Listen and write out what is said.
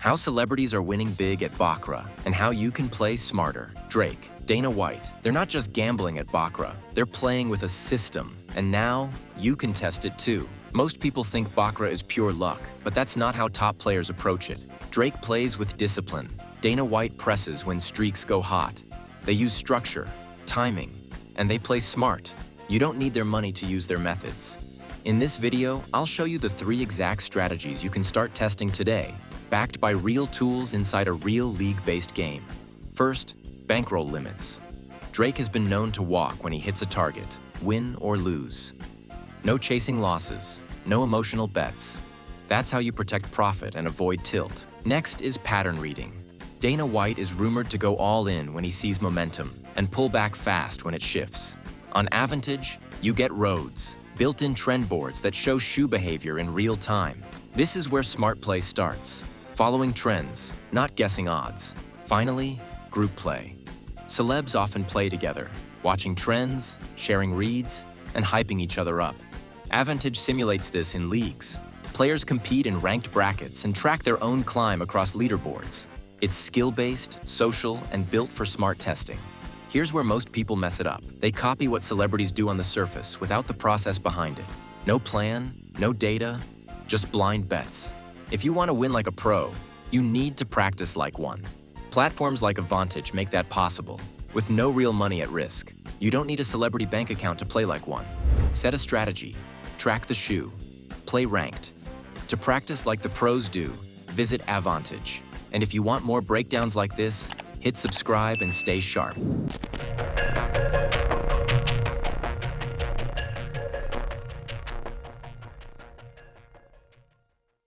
How celebrities are winning big at Baccarat and how you can play smarter. Drake, Dana White, they're not just gambling at Baccarat, they're playing with a system. And now, you can test it too. Most people think Baccarat is pure luck, but that's not how top players approach it. Drake plays with discipline. Dana White presses when streaks go hot. They use structure, timing, and they play smart. You don't need their money to use their methods. In this video, I'll show you the 3 exact strategies you can start testing today, backed by real tools inside a real league-based game. First, bankroll limits. Drake has been known to walk when he hits a target, win or lose. No chasing losses, no emotional bets. That's how you protect profit and avoid tilt. Next is pattern reading. Dana White is rumored to go all in when he sees momentum and pull back fast when it shifts. On Avantage, you get roads, built-in trend boards that show shoe behavior in real time. This is where smart play starts, following trends, not guessing odds. Finally, group play. Celebs often play together, watching trends, sharing reads, and hyping each other up. Avantage simulates this in leagues. Players compete in ranked brackets and track their own climb across leaderboards. It's skill-based, social, and built for smart testing. Here's where most people mess it up. They copy what celebrities do on the surface without the process behind it. No plan, no data, just blind bets. If you want to win like a pro, you need to practice like one. Platforms like Avantage make that possible, with no real money at risk. You don't need a celebrity bank account to play like one. Set a strategy, track the shoe, play ranked. To practice like the pros do, visit Avantage. And if you want more breakdowns like this, hit subscribe and stay sharp.